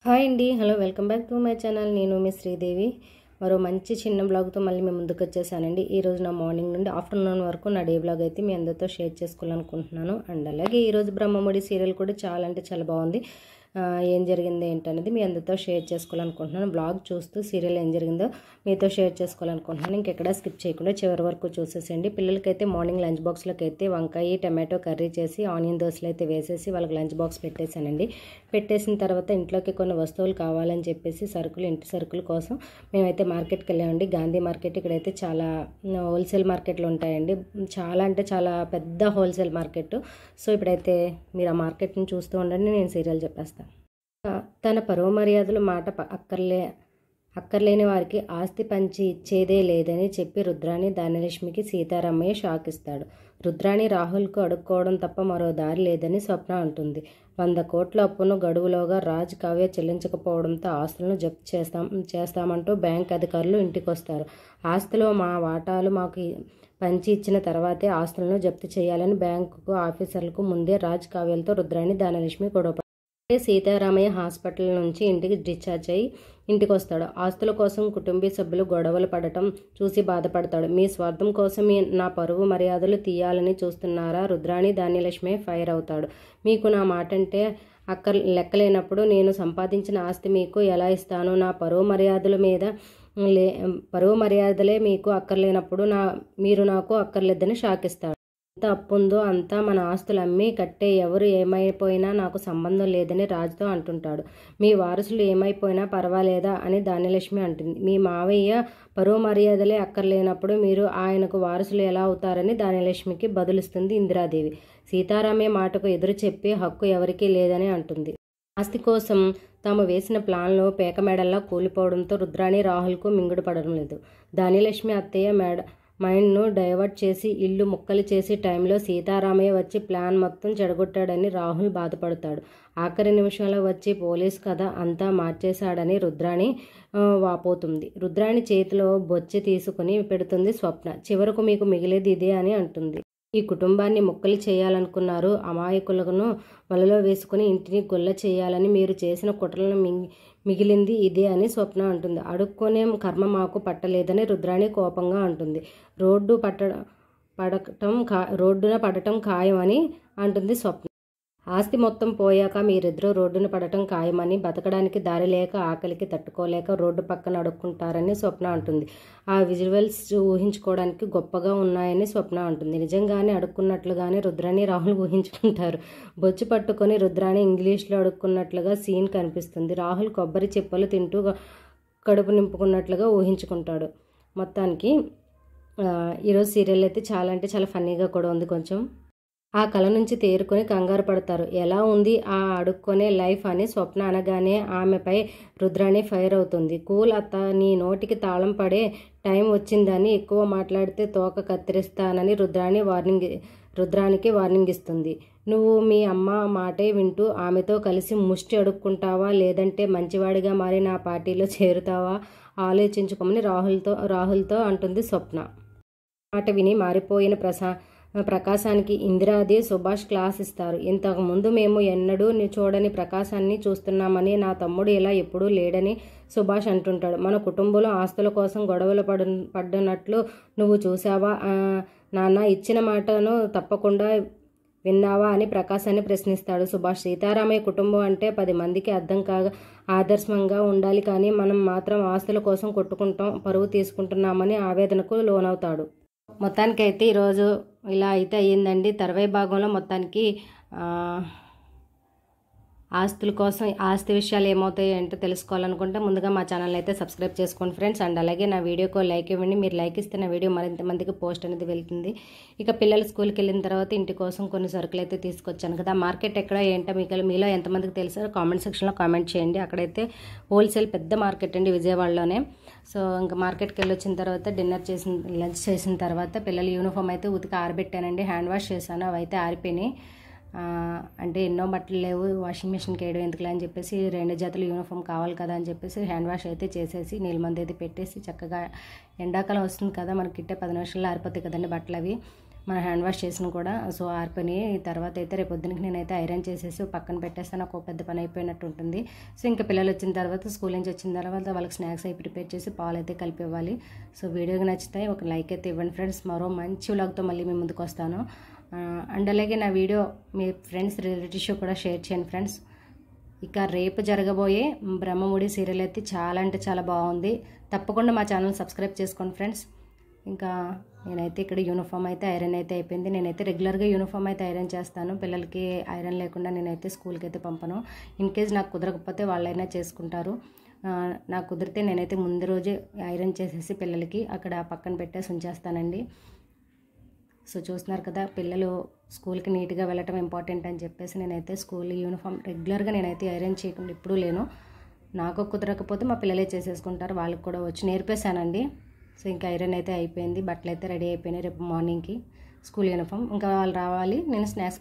Hi అండి, hello, welcome back to my channel. నేను మీ శ్రీదేవి. మరో మంచి చిన్న బ్లాగ్తో మళ్ళీ మేము ముందుకు వచ్చేసానండి. ఈరోజు నా మార్నింగ్ నుండి ఆఫ్టర్నూన్ వరకు నా డే బ్లాగ్ అయితే మీ అందరితో షేర్ చేసుకోవాలనుకుంటున్నాను. అండ్ అలాగే ఈరోజు బ్రహ్మముడి సీరియల్ కూడా చాలా అంటే చాలా బాగుంది. ఏం జరిగింది ఏంటనేది మీ అందరితో షేర్ చేసుకోవాలనుకుంటున్నాను. బ్లాగ్ చూస్తూ సీరియల్ ఏం జరిగిందో మీతో షేర్ చేసుకోవాలనుకుంటున్నాను. ఇంకెక్కడ స్కిప్ చేయకుండా చివరి వరకు చూసేసేయండి. పిల్లలకైతే మార్నింగ్ లంచ్ బాక్స్లోకి అయితే వంకాయ టమాటో కర్రీ చేసి ఆనియన్ దోశలు అయితే వేసేసి వాళ్ళకి లంచ్ బాక్స్ పెట్టేశానండి. పెట్టేసిన తర్వాత ఇంట్లోకి కొన్ని వస్తువులు కావాలని చెప్పేసి ఇంటి సరుకుల కోసం మేమైతే మార్కెట్కి వెళ్ళామండి. గాంధీ మార్కెట్ ఇక్కడైతే చాలా హోల్సేల్ మార్కెట్లు ఉంటాయండి. చాలా అంటే చాలా పెద్ద హోల్సేల్ మార్కెట్. సో ఇప్పుడైతే మీరు ఆ మార్కెట్ని చూస్తూ ఉండండి, నేను సీరియల్ చెప్పేస్తాను. తన పరువు మర్యాదలు మాట అక్కర్లేని వారికి ఆస్తి పంచి ఇచ్చేదే లేదని చెప్పి రుద్రాణి ధాన్యలక్ష్మికి సీతారామయ్య షాక్ ఇస్తాడు. రుద్రాణి రాహుల్కు అడుక్కోవడం తప్ప మరో దారి లేదని స్వప్న అంటుంది. 100 కోట్ల అప్పును గడువులోగా రాజ్ కావ్య చెల్లించకపోవడంతో ఆస్తులను జప్తు చేస్తామంటూ బ్యాంక్ అధికారులు ఇంటికొస్తారు. ఆస్తిలో మా వాటాలు మాకు పంచి ఇచ్చిన తర్వాతే ఆస్తులను జప్తు చేయాలని బ్యాంకు ఆఫీసర్లకు ముందే రాజ్ కావ్యలతో రుద్రాణి ధాన్యలక్ష్మి గొడవ. సీతారామయ్య హాస్పిటల్ నుంచి ఇంటికి డిశ్చార్జ్ అయ్యి ఇంటికి వస్తాడు. ఆస్తుల కోసం కుటుంబీ సభ్యులు గొడవలు పడటం చూసి బాధపడతాడు. మీ స్వార్థం కోసం నా పరువు మర్యాదలు తీయాలని చూస్తున్నారా? రుద్రాణి ధాన్యలక్ష్మి ఫైర్ అవుతాడు. మీకు నా మాట అంటే లెక్కలేనప్పుడు నేను సంపాదించిన ఆస్తి మీకు ఎలా ఇస్తాను? నా పరువు మర్యాదలే మీకు అక్కర్లేనప్పుడు మీరు నాకు అక్కర్లేదని షాకిస్తాడు. ఎంత అప్పుందో అంతా మన ఆస్తులు అమ్మి కట్టే, ఎవరు ఏమైపోయినా నాకు సంబంధం లేదని రాజుతో అంటుంటాడు. మీ వారసులు ఏమైపోయినా పర్వాలేదా అని ధాన్యలక్ష్మి అంటుంది. మీ మావయ్య పరువు మర్యాదలే అక్కర్లేనప్పుడు మీరు ఆయనకు వారసులు ఎలా అవుతారని ధాన్యలక్ష్మికి బదులిస్తుంది ఇందిరాదేవి. సీతారామయ్య మాటకు ఎదురు చెప్పే హక్కు ఎవరికీ లేదని అంటుంది. ఆస్తి కోసం తాము వేసిన ప్లాన్లు పేకమెడల్లా కూలిపోవడంతో రుద్రాణి రాహుల్కు మింగుడు పడడం లేదు. ధాన్యలక్ష్మి అత్తయ్య మైండ్ను డైవర్ట్ చేసి ఇల్లు ముక్కలు చేసి టైంలో సీతారామయ్య వచ్చి ప్లాన్ మొత్తం చెడగొట్టాడని రాహుల్ బాధపడతాడు. ఆఖరి నిమిషంలో వచ్చి పోలీస్ కథ అంతా మార్చేశాడని రుద్రాణి వాపోతుంది. రుద్రాణి చేతిలో బొచ్చె తీసుకుని పెడుతుంది స్వప్న. చివరకు మీకు మిగిలేది ఇదే అని అంటుంది. ఈ కుటుంబాన్ని ముక్కలు చేయాలనుకున్నారు. అమాయకులను వలలో వేసుకుని ఇంటిని గొల్ల చేయాలని మీరు చేసిన కుట్రలను మిగిలింది ఇదే అని స్వప్న అంటుంది. అడుక్కునే కర్మ మాకు పట్టలేదని రుద్రాణి కోపంగా అంటుంది. రోడ్డున పడటం ఖాయమని అంటుంది స్వప్న. ఆస్తి మొత్తం పోయాక మీరిద్దరూ రోడ్డున పడటం ఖాయమని, బతకడానికి దారి లేక ఆకలికి తట్టుకోలేక రోడ్డు పక్కన అడుక్కుంటారని స్వప్న అంటుంది. ఆ విజువల్స్ ఊహించుకోవడానికి గొప్పగా ఉన్నాయని స్వప్న అంటుంది. నిజంగానే అడుక్కున్నట్లుగానే రుద్రాణి రాహుల్ ఊహించుకుంటారు. బొచ్చు పట్టుకొని రుద్రాణి ఇంగ్లీష్లో అడుక్కున్నట్లుగా సీన్ కనిపిస్తుంది. రాహుల్ కొబ్బరి చిప్పలు తింటూ కడుపు నింపుకున్నట్లుగా ఊహించుకుంటాడు. మొత్తానికి ఈరోజు సీరియల్ అయితే చాలా అంటే చాలా ఫన్నీగా కూడా ఉంది. కొంచెం ఆ కళ నుంచి తేరుకొని కంగారు పడతారు. ఎలా ఉంది ఆ అడుక్కునే లైఫ్ అని స్వప్న అనగానే ఆమెపై రుద్రాణి ఫైర్ అవుతుంది. కూల్ అత్త, నీ నోటికి తాళం పడే టైం వచ్చిందని ఎక్కువ మాట్లాడితే తోక కత్తిరిస్తానని రుద్రానికి వార్నింగ్ ఇస్తుంది. నువ్వు మీ అమ్మ మాటే వింటూ ఆమెతో కలిసి ముష్టి అడుక్కుంటావా, లేదంటే మంచివాడిగా మారి నా పార్టీలో చేరుతావా ఆలోచించుకోమని రాహుల్తో అంటుంది స్వప్న. మాట విని మారిపోయిన ప్రకాశానికి ఇందిరాది సుభాష్ క్లాస్ ఇస్తారు. ఇంతకుముందు మేము ఎన్నడూ చూడని ప్రకాశాన్ని చూస్తున్నామని, నా తమ్ముడు ఇలా ఎప్పుడూ లేడని సుభాష్ అంటుంటాడు. మన కుటుంబంలో ఆస్తుల కోసం గొడవలు పడ్డనట్లు నువ్వు చూసావా నాన్న? ఇచ్చిన మాటను తప్పకుండా విన్నావా అని ప్రకాశాన్ని ప్రశ్నిస్తాడు సుభాష్. సీతారామయ్య కుటుంబం అంటే 10 మందికి ఆదర్శంగా ఉండాలి, కానీ మనం మాత్రం ఆస్తుల కోసం కొట్టుకుంటాం, పరువు తీసుకుంటున్నామని ఆవేదనకు లోనవుతాడు. మొత్తానికైతే ఈరోజు ఇలా అయితే అయ్యిందండి. తర్వాయి భాగంలో మొత్తానికి ఆస్తి విషయాలు ఏమవుతాయి ఏంటో తెలుసుకోవాలనుకుంటే ముందుగా మా ఛానల్ అయితే సబ్స్క్రైబ్ చేసుకోండి ఫ్రెండ్స్. అండ్ అలాగే నా వీడియోకి లైక్ ఇవ్వండి. మీరు లైక్ ఇస్తే నా వీడియో మరింత మందికి పోస్ట్ అనేది వెళ్తుంది. ఇక పిల్లలు స్కూల్కి వెళ్ళిన తర్వాత ఇంటి కోసం కొన్ని సరుకులు అయితే తీసుకొచ్చాను కదా. మార్కెట్ ఎక్కడ ఏంటో మీలో ఎంతమందికి తెలుసో కామెంట్ సెక్షన్లో కామెంట్ చేయండి. అక్కడైతే హోల్సేల్ పెద్ద మార్కెట్ అండి విజయవాడలోనే. సో ఇంకా మార్కెట్కి వెళ్ళి వచ్చిన తర్వాత లంచ్ చేసిన తర్వాత పిల్లల యూనిఫామ్ అయితే ఉతికి ఆరబెట్టానండి. హ్యాండ్ వాష్ చేశాను, అవి అయితే ఆరిపోయినాయి. అంటే ఎన్నో బట్టలు లేవు, వాషింగ్ మిషన్కి వేయడం ఎందుకులే అని చెప్పేసి 2 జతల యూనిఫామ్ కావాలి కదా అని చెప్పేసి హ్యాండ్ వాష్ అయితే చేసేసి నీళ్ళ మంది అయితే పెట్టేసి చక్కగా ఎండాకాలం వస్తుంది కదా, మనకి 10 నిమిషాల్లో ఆరిపోతాయి కదండి బట్టలు. అవి మన హ్యాండ్ వాష్ చేసిన కూడా. సో ఆరిపోయినాయి. తర్వాత అయితే రేపు పొద్దునకి నేనైతే ఐరన్ చేసేసి పక్కన పెట్టేస్తే నాకు పెద్ద పని అయిపోయినట్టు ఉంటుంది. సో ఇంకా పిల్లలు వచ్చిన తర్వాత స్కూల్ నుంచి వచ్చిన తర్వాత వాళ్ళకి స్నాక్స్ అవి ప్రిపేర్ చేసి పాలు అయితే కలిపి ఇవ్వాలి. సో వీడియోకి నచ్చితే ఒక లైక్ అయితే ఇవ్వండి ఫ్రెండ్స్. మరో మంచి వ్లాగ్తో మళ్ళీ మీ ముందుకు వస్తాను. అండ్ అలాగే నా వీడియో మీ ఫ్రెండ్స్ రిలేటివ్స్ కూడా షేర్ చేయండి ఫ్రెండ్స్. ఇక రేపు జరగబోయే బ్రహ్మముడి సీరియల్ అయితే చాలా అంటే చాలా బాగుంది. తప్పకుండా మా ఛానల్ సబ్స్క్రైబ్ చేసుకోండి ఫ్రెండ్స్. ఇంకా నేనైతే ఇక్కడ యూనిఫామ్ అయితే ఐరన్ అయితే అయిపోయింది. నేనైతే రెగ్యులర్గా యూనిఫామ్ అయితే ఐరన్ చేస్తాను. పిల్లలకి ఐరన్ లేకుండా నేనైతే స్కూల్కి అయితే పంపను. ఇన్ కేస్ నాకు కుదరకపోతే వాళ్ళైనా చేసుకుంటారు. నాకు కుదిరితే నేనైతే ముందు రోజే ఐరన్ చేసేసి పిల్లలకి అక్కడ పక్కన పెట్టేసి ఉంచేస్తానండి. సో చూస్తున్నారు కదా, పిల్లలు స్కూల్కి నీట్గా వెళ్ళటం ఇంపార్టెంట్ అని చెప్పేసి నేనైతే స్కూల్ యూనిఫామ్ రెగ్యులర్గా నేనైతే ఐరన్ చేయకుండా ఎప్పుడూ లేను. నాకు కుదరకపోతే మా పిల్లలే చేసేసుకుంటారు. వాళ్ళకి కూడా వచ్చి నేర్పేశానండి. సో ఇంకా ఐరన్ అయితే అయిపోయింది. బట్టలు అయితే రెడీ అయిపోయినాయి రేపు మార్నింగ్కి స్కూల్ యూనిఫామ్. ఇంకా వాళ్ళు రావాలి, నేను స్నాక్స్